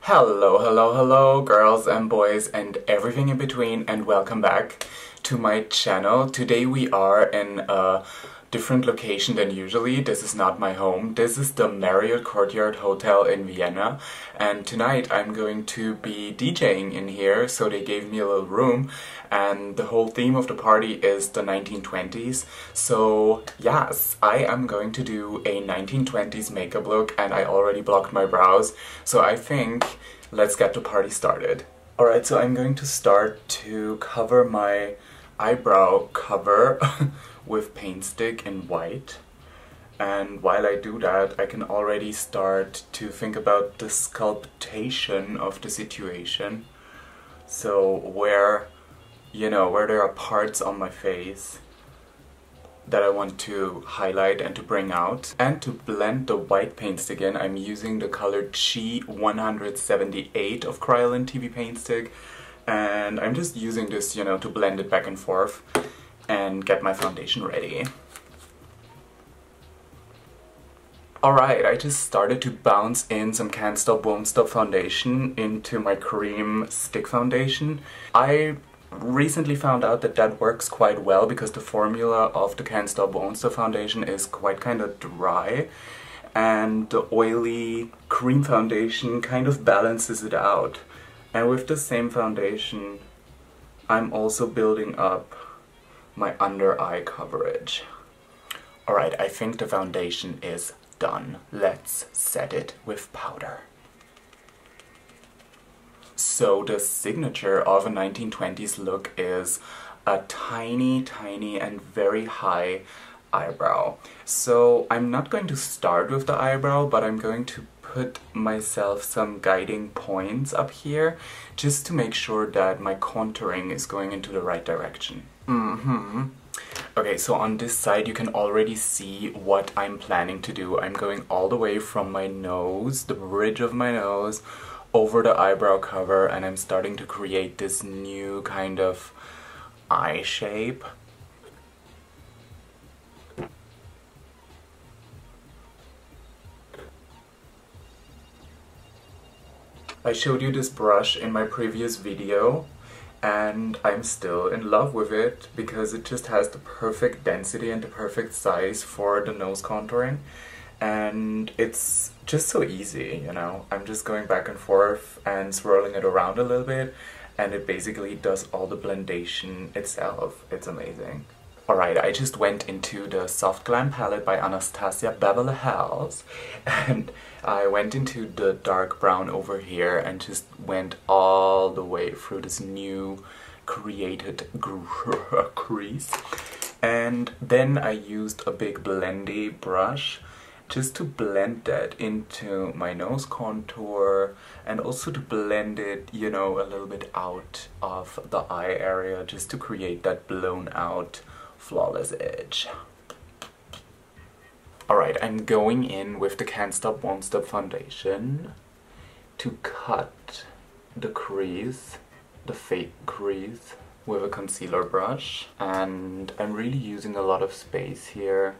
Hello, hello, hello, girls and boys and everything in between, and welcome back to my channel. Today we are in a different location than usually. This is not my home. This is the Marriott Courtyard Hotel in Vienna, and tonight I'm going to be DJing in here, so they gave me a little room, and the whole theme of the party is the 1920s. So yes, I am going to do a 1920s makeup look, and I already blocked my brows, so I think let's get the party started. Alright, so I'm going to start to cover my eyebrow cover with paint stick in white. And while I do that, I can already start to think about the sculptation of the situation. So where, where there are parts on my face that I want to highlight and to bring out. And to blend the white paint stick in, I'm using the color G178 of Kryolan TV paint stick. And I'm just using this, to blend it back and forth and get my foundation ready. Alright, I just started to bounce in some Can't Stop Won't Stop foundation into my cream stick foundation. I recently found out that that works quite well because the formula of the Can't Stop Won't Stop foundation is quite kind of dry, and the oily cream foundation kind of balances it out. And with the same foundation, I'm also building up my under eye coverage. Alright, I think the foundation is done. Let's set it with powder. So the signature of a 1920s look is a tiny, tiny and very high eyebrow. So I'm not going to start with the eyebrow, but I'm going to put myself some guiding points up here just to make sure that my contouring is going into the right direction. Okay, so on this side you can already see what I'm planning to do. I'm going all the way from my nose, the bridge of my nose, over the eyebrow cover, and I'm starting to create this new kind of eye shape. I showed you this brush in my previous video, and I'm still in love with it because it just has the perfect density and the perfect size for the nose contouring. And it's just so easy, I'm just going back and forth and swirling it around a little bit, and it basically does all the blendation itself. It's amazing. Alright, I just went into the Soft Glam palette by Anastasia Beverly Hills, and I went into the dark brown over here and just went all the way through this new created crease. And then I used a big blendy brush just to blend that into my nose contour, and also to blend it, a little bit out of the eye area, just to create that blown out flawless edge. Alright, I'm going in with the Can't Stop Won't Stop foundation to cut the crease, the fake crease, with a concealer brush, and I'm really using a lot of space here.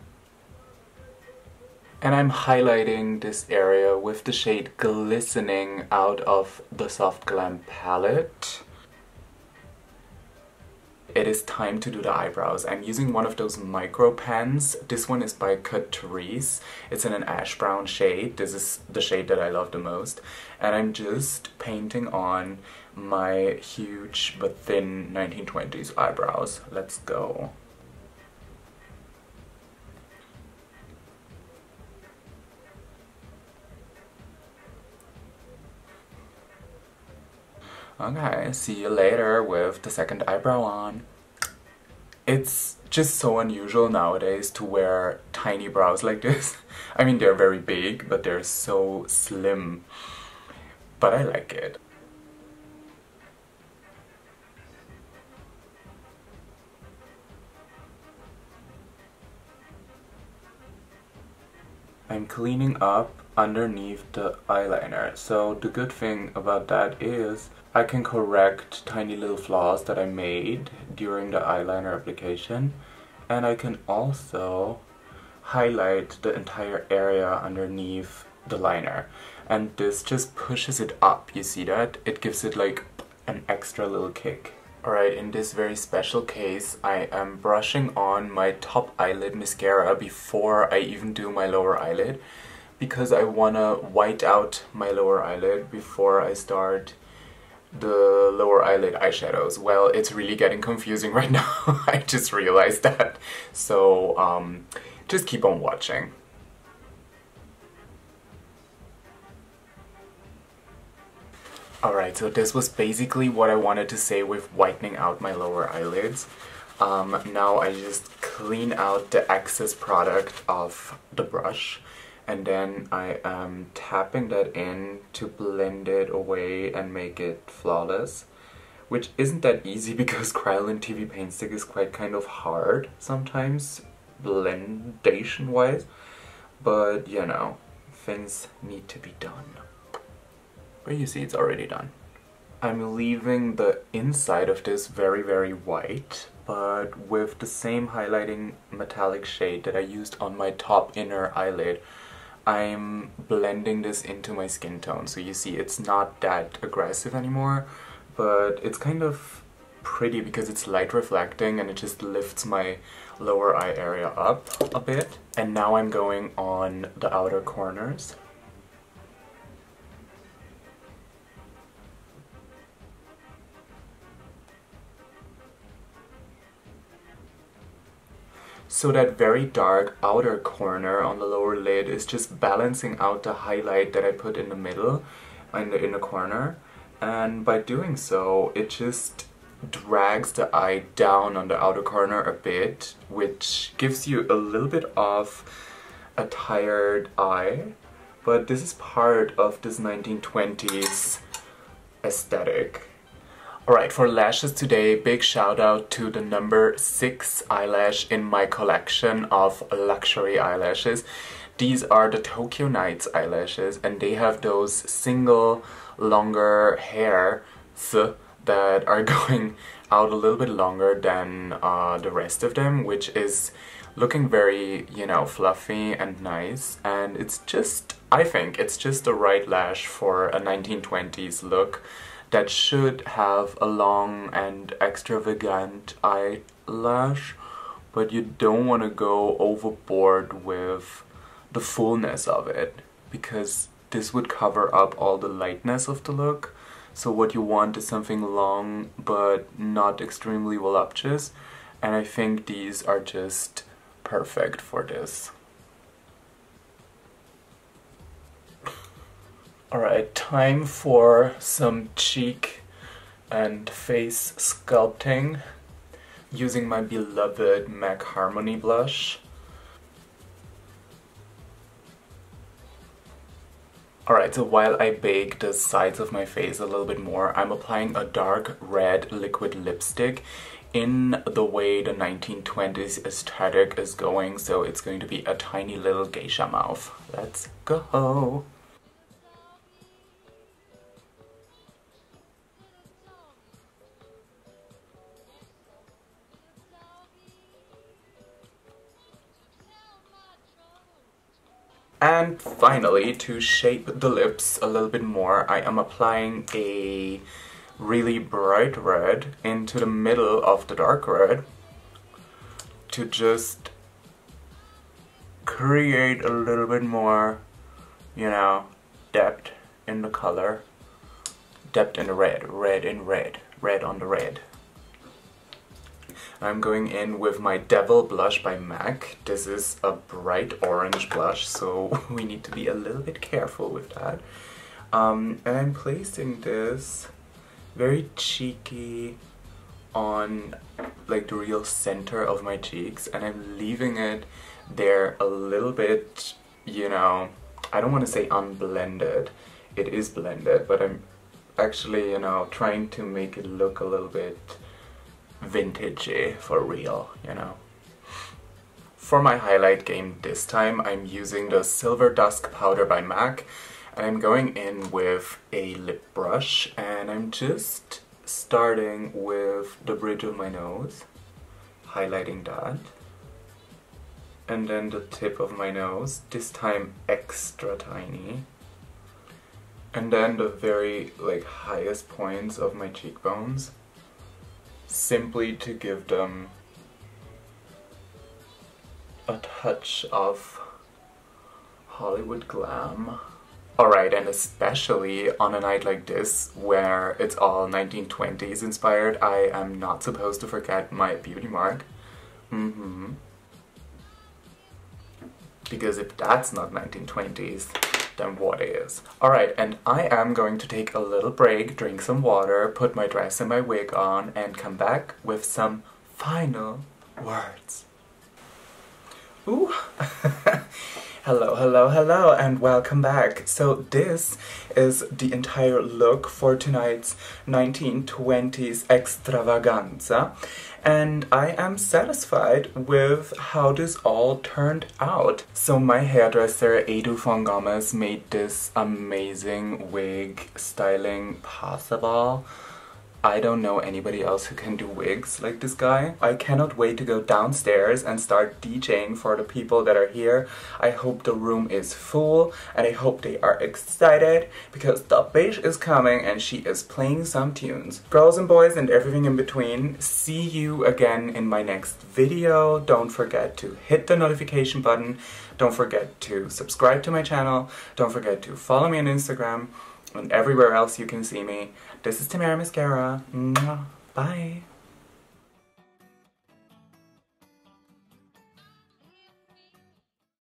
And I'm highlighting this area with the shade Glistening out of the Soft Glam palette. It is time to do the eyebrows. I'm using one of those micro pens. This one is by Catrice. It's in an ash brown shade. This is the shade that I love the most. And I'm just painting on my huge but thin 1920s eyebrows. Let's go. Okay, see you later with the second eyebrow on. It's just so unusual nowadays to wear tiny brows like this. I mean, they're very big, but they're so slim. But I like it. I'm cleaning up underneath the eyeliner. So the good thing about that is I can correct tiny little flaws that I made during the eyeliner application, and I can also highlight the entire area underneath the liner. and this just pushes it up. You see that? It gives it like an extra little kick. Alright, in this very special case, I am brushing on my top eyelid mascara before I even do my lower eyelid, because I wanna white out my lower eyelid before I start the lower eyelid eyeshadows. Well, it's really getting confusing right now. I just realized that. So, just keep on watching. Alright, so this was basically what I wanted to say with whitening out my lower eyelids. Now I just clean out the excess product of the brush, and then I am tapping that in to blend it away and make it flawless, which isn't that easy because Kryolan TV Paint Stick is quite kind of hard sometimes, blendation wise, but you know, things need to be done. But you see it's already done. I'm leaving the inside of this very, very white, but with the same highlighting metallic shade that I used on my top inner eyelid, I'm blending this into my skin tone. So you see it's not that aggressive anymore, but it's kind of pretty because it's light reflecting and it just lifts my lower eye area up a bit. And now I'm going on the outer corners. So that very dark outer corner on the lower lid is just balancing out the highlight that I put in the middle, in the corner, and by doing so it just drags the eye down on the outer corner a bit, which gives you a little bit of a tired eye, but this is part of this 1920s aesthetic. Alright, for lashes today, big shout out to the number 6 eyelash in my collection of luxury eyelashes. These are the Tokyo Nights eyelashes, and they have those single longer hairs that are going out a little bit longer than the rest of them, which is looking very, you know, fluffy and nice, and it's just, I think, it's just the right lash for a 1920s look that should have a long and extravagant eyelash, but you don't want to go overboard with the fullness of it, because this would cover up all the lightness of the look. So what you want is something long but not extremely voluptuous, and I think these are just perfect for this. Alright, time for some cheek and face sculpting using my beloved MAC Harmony blush. Alright, so while I bake the sides of my face a little bit more, I'm applying a dark red liquid lipstick in the way the 1920s aesthetic is going, so it's going to be a tiny little geisha mouth. Let's go! And finally, to shape the lips a little bit more, I am applying a really bright red into the middle of the dark red to just create a little bit more, you know, depth in the color. Depth in the red, red in red, red on the red. I'm going in with my Devil blush by MAC. This is a bright orange blush, so we need to be a little bit careful with that. And I'm placing this very cheeky on like the real center of my cheeks, and I'm leaving it there a little bit, you know, I don't want to say unblended. It is blended, but I'm actually, you know, trying to make it look a little bit vintagey for real, you know. For my highlight game this time, I'm using the Silver Dusk powder by MAC, and I'm going in with a lip brush, and I'm just starting with the bridge of my nose, highlighting that, and then the tip of my nose, this time extra tiny, And then the very like highest points of my cheekbones, simply to give them a touch of Hollywood glam. Alright, and especially on a night like this, where it's all 1920s inspired, I am not supposed to forget my beauty mark. Because if that's not 1920s, then what is? Alright, and I am going to take a little break, drink some water, put my dress and my wig on, and come back with some final words. Ooh! Hello, hello, hello, and welcome back. So this is the entire look for tonight's 1920s extravaganza, and I am satisfied with how this all turned out. So my hairdresser Edu von Gomez made this amazing wig styling possible. I don't know anybody else who can do wigs like this guy. I cannot wait to go downstairs and start DJing for the people that are here. I hope the room is full and I hope they are excited because the bitch is coming and she is playing some tunes. Girls and boys and everything in between, see you again in my next video. Don't forget to hit the notification button. Don't forget to subscribe to my channel. Don't forget to follow me on Instagram and everywhere else you can see me. This is Tamara Mascara. Bye.